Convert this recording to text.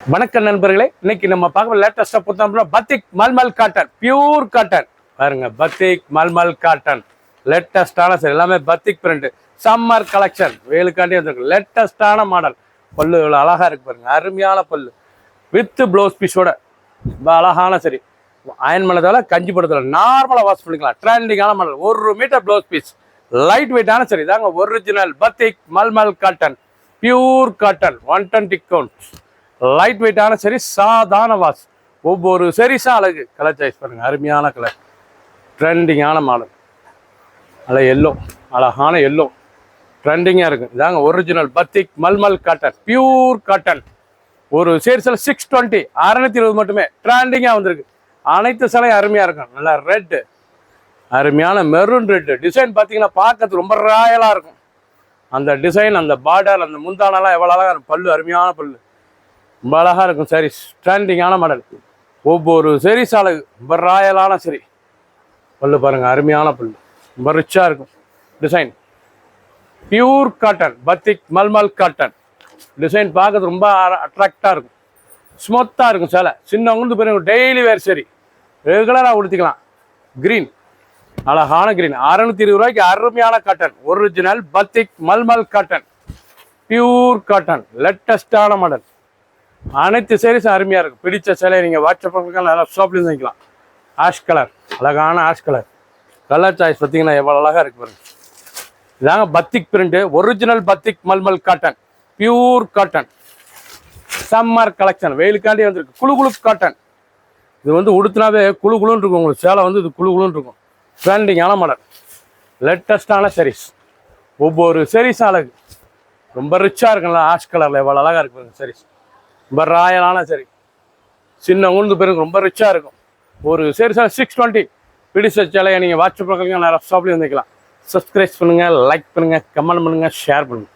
வணக்கம் நண்பர்களே, இன்னைக்கு நம்ம பார்க்க லேட்டஸ்டா புத்தகம்ல பத்திக் மல்மல் காட்டன், பியூர் காட்டன் பாருங்க. பத்திக் மல்மல் காட்டன் லேட்டஸ்டான சரி, எல்லாமே பத்திக் பிரிண்ட், சம்மர் கலெக்ஷன், வெயிலுக்காண்டி வந்திருக்கு. லேட்டஸ்டான மாடல். பல்லு இவ்வளோ அழகா இருக்கு பாருங்க, அருமையான பல்லு வித் ப்ளவுஸ் பீஸோட அழகான சரி. அயன் பண்ணதால கஞ்சி படத்துல நார்மலா வாஷ் பண்ணிக்கலாம். ட்ரெண்டிங்கான model, 1 metre blouse piece, light வெயிட்டான சரி தாங்க. Original batik mulmul cotton, pure cotton, 120 count, light வெயிட்டான சரி, சாதாரண வாஷ். ஒவ்வொரு சரிசா அழகு. கலர் சாய்ஸ் பாருங்க, அருமையான கலர், ட்ரெண்டிங்கான மாடல். நல்ல எல்லோ, அழகான எல்லோ, ட்ரெண்டிங்காக இருக்கு. இதாங்க original batik mulmul cotton, pure cotton. ஒரு சேரிசில் 620, 620 மட்டுமே. ட்ரெண்டிங்காக வந்திருக்கு. அனைத்து சிலையும் அருமையாக இருக்கும். நல்லா ரெட்டு, அருமையான மெரூன் ரெட்டு டிசைன் பார்த்தீங்கன்னா பார்க்கறதுக்கு ரொம்ப ராயலாக இருக்கும். அந்த டிசைன், அந்த பார்டர், அந்த முந்தானெல்லாம் எவ்வளோ அழகாக இருக்கும். பல்லு அருமையான பல்லு, ரொம்ப அழகாக இருக்கும். சரி, ஸ்டாண்டிங்கான மாடல். ஒவ்வொரு சரி சாலகு ரொம்ப ராயலான சரி. பல்லு பாருங்க, அருமையான பல்லு, ரொம்ப ரிச்சாக இருக்கும். Design pure cotton, batik mulmul cotton. Design பார்க்கறது ரொம்ப அட்ராக்டாக இருக்கும், ஸ்மூத்தாக இருக்கும். சேலை சின்னவங்க பாருங்க, டெய்லி வேர் சரி, ரெகுலராக உடுத்திக்கலாம். கிரீன், அழகான கிரீன், 620 ரூபாய்க்கு அருமையான cotton. Original batik mulmul cotton, pure cotton, லேட்டஸ்டான மாடல். அனைத்து சேரீஸும் அருமையாக இருக்கும். பிடிச்ச சேலையை நீங்கள் வாட்ஸ்அப் நல்லா ஷாப்லேயும் வாங்கிக்கலாம். ஆஷ் கலர், அழகான ஆஷ் கலர். கலர் சாய்ஸ் பார்த்தீங்கன்னா எவ்வளோ அழகாக இருக்கு பாருங்க. இதாங்க batik print, original batik mulmul cotton, pure cotton, summer collection. வெயிலுக்காண்டி வந்துருக்கு. குழு குழு காட்டன். இது வந்து உடுத்தினாவே குழு குழுன்னு இருக்கும். உங்களுக்கு சேலை வந்து இது குழு குழுன்னு இருக்கும். ட்ரெண்டிங்கான மாடல், லேட்டஸ்டான சாரீஸ். ஒவ்வொரு சாரீஸும் அழகு, ரொம்ப ரிச்சாக இருக்குங்களா. ஆஷ் கலரில் எவ்வளோ அழகாக இருக்கு பாருங்க சாரீஸ். ரொம்ப ராயலான சரி, சின்ன உளுந்து பேருக்கு ரொம்ப ரிச்சாக இருக்கும். ஒரு சரி சார் 620. பிடிச்ச சேலையை நீங்கள் வாட்ஸ்அப் பக்கம் நிறைய ஷாப்லேயும் வந்துக்கலாம். சப்ஸ்கிரைப் பண்ணுங்கள், லைக் பண்ணுங்கள், கமெண்ட் பண்ணுங்கள், ஷேர் பண்ணுங்கள்.